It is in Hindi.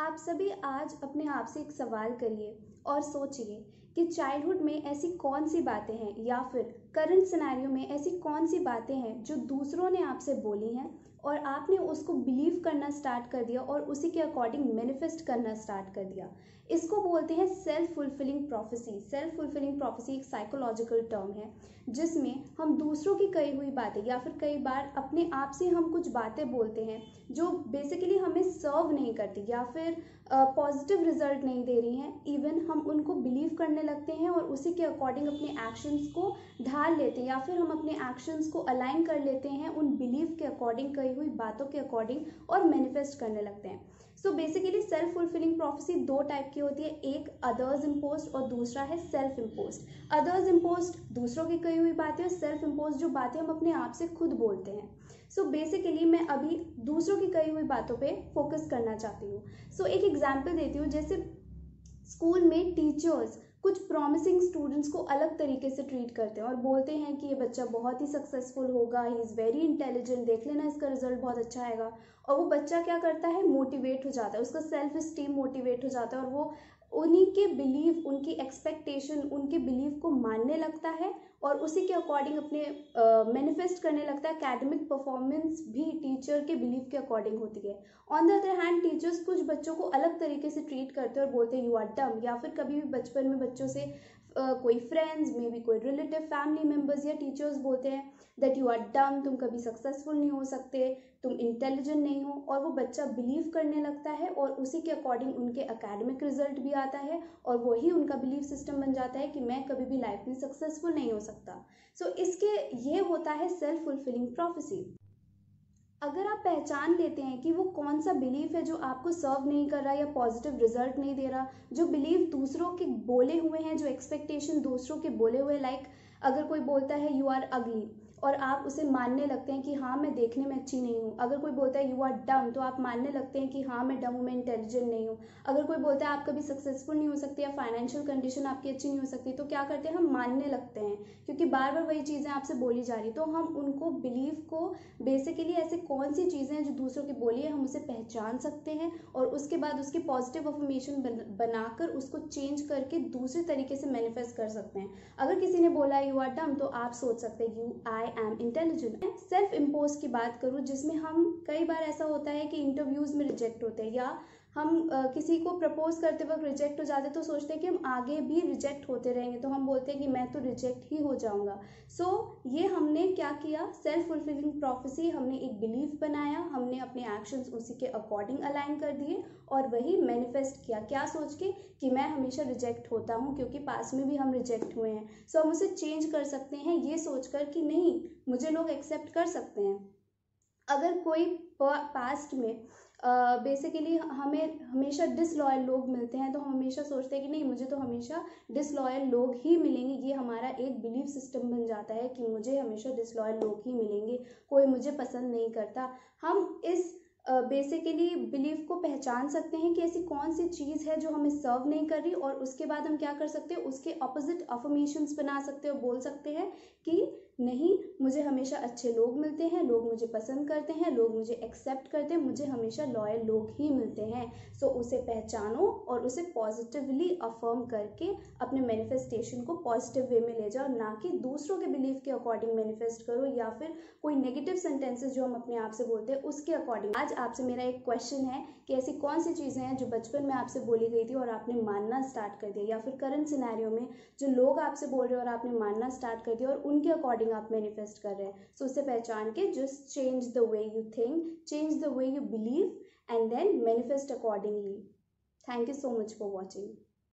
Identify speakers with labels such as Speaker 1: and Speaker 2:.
Speaker 1: आप सभी आज अपने आप से एक सवाल करिए और सोचिए कि चाइल्डहुड में ऐसी कौन सी बातें हैं या फिर करंट सिनेरियो में ऐसी कौन सी बातें हैं जो दूसरों ने आपसे बोली हैं और आपने उसको बिलीव करना स्टार्ट कर दिया और उसी के अकॉर्डिंग मैनिफेस्ट करना स्टार्ट कर दिया। इसको बोलते हैं self fulfilling prophecy. Self fulfilling prophecy एक साइकोलॉजिकल टर्म है जिसमें हम दूसरों की कही हुई बातें या फिर कई बार अपने आप से हम कुछ बातें बोलते हैं जो बेसिकली हमें सर्व नहीं करती या फिर पॉजिटिव रिजल्ट नहीं दे रही हैं। इवन हम उनको बिलीव करने लगते हैं और उसी के अकॉर्डिंग अपने एक्शंस को ढाल लेते हैं या फिर हम अपने एक्शंस को अलाइन कर लेते हैं उन बिलीव के अकॉर्डिंग, कही हुई बातों के अकॉर्डिंग, और मैनिफेस्ट करने लगते हैं। So basically self fulfilling prophecy दो टाइप की होती है, एक अदर्स इम्पोज्ड और दूसरा है सेल्फ इम्पोज्ड। अदर्स इम्पोज्ड दूसरों की कही हुई बातें और सेल्फ इम्पोज्ड जो बातें हम अपने आप से खुद बोलते हैं। सो बेसिकली मैं अभी दूसरों की कही हुई बातों पे फोकस करना चाहती हूँ। सो एक एग्जांपल देती हूँ। जैसे स्कूल में टीचर्स कुछ प्रॉमिसिंग स्टूडेंट्स को अलग तरीके से ट्रीट करते हैं और बोलते हैं कि ये बच्चा बहुत ही सक्सेसफुल होगा, ही इज़ वेरी इंटेलिजेंट, देख लेना इसका रिजल्ट बहुत अच्छा आएगा। और वो बच्चा क्या करता है, मोटिवेट हो जाता है, उसका सेल्फ स्टीम मोटिवेट हो जाता है और वो उन्हीं के बिलीव, उनकी एक्सपेक्टेशन, उनके बिलीव को मानने लगता है और उसी के अकॉर्डिंग अपने मैनिफेस्ट करने लगता है। एकेडमिक परफॉर्मेंस भी टीचर के बिलीव के अकॉर्डिंग होती है। On the other hand teachers कुछ बच्चों को अलग तरीके से ट्रीट करते हैं और बोलते हैं यू आर डम, या फिर कभी भी बचपन में बच्चों से कोई फ्रेंड्स, मे बी कोई रिलेटिव, फैमिली मेम्बर्स या टीचर्स बोलते हैं दैट यू आर डम, तुम कभी सक्सेसफुल नहीं हो सकते, तुम इंटेलिजेंट नहीं हो, और वो बच्चा बिलीव करने लगता है और उसी के अकॉर्डिंग उनके एकेडमिक रिजल्ट भी आता है और वही उनका बिलीव सिस्टम बन जाता है कि मैं कभी भी लाइफ में सक्सेसफुल नहीं हो सकता। सो इसके ये होता है सेल्फ फुलफिलिंग प्रोफेसी। अगर आप पहचान लेते हैं कि वो कौन सा बिलीफ है जो आपको सर्व नहीं कर रहा या पॉजिटिव रिजल्ट नहीं दे रहा, जो बिलीव दूसरों के बोले हुए हैं, जो एक्सपेक्टेशन दूसरों के बोले हुए, लाइक अगर कोई बोलता है यू आर अगली और आप उसे मानने लगते हैं कि हाँ मैं देखने में अच्छी नहीं हूँ। अगर कोई बोलता है यू आर डम तो आप मानने लगते हैं कि हाँ मैं डम हूँ, मैं इंटेलिजेंट नहीं हूँ। अगर कोई बोलता है आप कभी सक्सेसफुल नहीं हो सकते या फाइनेंशियल कंडीशन आपकी अच्छी नहीं हो सकती, तो क्या करते हैं, हम मानने लगते हैं क्योंकि बार बार वही चीज़ें आपसे बोली जा रही। तो हम उनको बिलीव को बेसिकली ऐसे कौन सी चीज़ें हैं जो दूसरों की बोली है हम उसे पहचान सकते हैं और उसके बाद उसकी पॉजिटिव अफर्मेशन बनाकर उसको चेंज करके दूसरे तरीके से मैनिफेस्ट कर सकते हैं। अगर किसी ने बोला यू आर डम तो आप सोच सकते हैं you I am intelligent. Self impose की बात करूँ जिसमें हम कई बार ऐसा होता है कि इंटरव्यूज में रिजेक्ट होते हैं या हम किसी को प्रपोज करते वक्त रिजेक्ट हो जाते तो सोचते हैं कि हम आगे भी रिजेक्ट होते रहेंगे, तो हम बोलते हैं कि मैं तो रिजेक्ट ही हो जाऊंगा। सो ये हमने क्या किया, सेल्फ फुलफिलिंग प्रोफेसी, हमने एक बिलीफ बनाया, हमने अपने एक्शंस उसी के अकॉर्डिंग अलाइन कर दिए और वही मैनिफेस्ट किया। क्या सोच के कि मैं हमेशा रिजेक्ट होता हूँ क्योंकि पास में भी हम रिजेक्ट हुए हैं, सो हम उसे चेंज कर सकते हैं ये सोचकर कि नहीं, मुझे लोग एक्सेप्ट कर सकते हैं। अगर कोई पास्ट में बेसिकली हमें हमेशा डिसलॉयल लोग मिलते हैं तो हम हमेशा सोचते हैं कि नहीं, मुझे तो हमेशा डिसलॉयल लोग ही मिलेंगे। ये हमारा एक बिलीफ सिस्टम बन जाता है कि मुझे हमेशा डिसलॉयल लोग ही मिलेंगे, कोई मुझे पसंद नहीं करता। हम इस बेसिकली बिलीफ को पहचान सकते हैं कि ऐसी कौन सी चीज़ है जो हमें सर्व नहीं कर रही और उसके बाद हम क्या कर सकते हैं, उसके ऑपोजिट अफर्मेशंस बना सकते हैं और बोल सकते हैं कि नहीं, मुझे हमेशा अच्छे लोग मिलते हैं, लोग मुझे पसंद करते हैं, लोग मुझे एक्सेप्ट करते हैं, मुझे हमेशा लॉयल लोग ही मिलते हैं। सो उसे पहचानो और उसे पॉजिटिवली अफर्म करके अपने मैनिफेस्टेशन को पॉजिटिव वे में ले जाओ, ना कि दूसरों के बिलीफ के अकॉर्डिंग मैनिफेस्ट करो या फिर कोई नेगेटिव सेंटेंसेस जो हम अपने आप से बोलते हैं उसके अकॉर्डिंग। आज आपसे मेरा एक क्वेश्चन है कि ऐसी कौन सी चीज़ें हैं जो बचपन में आपसे बोली गई थी और आपने मानना स्टार्ट कर दिया, या फिर करंट सिनेरियो में जो लोग आपसे बोल रहे हैं और आपने मानना स्टार्ट कर दिया और उनके अकॉर्डिंग आप मैनिफेस्ट कर रहे हैं। सो उसे पहचान के just change the way you think, change the way you believe and then manifest accordingly. Thank you so much for watching.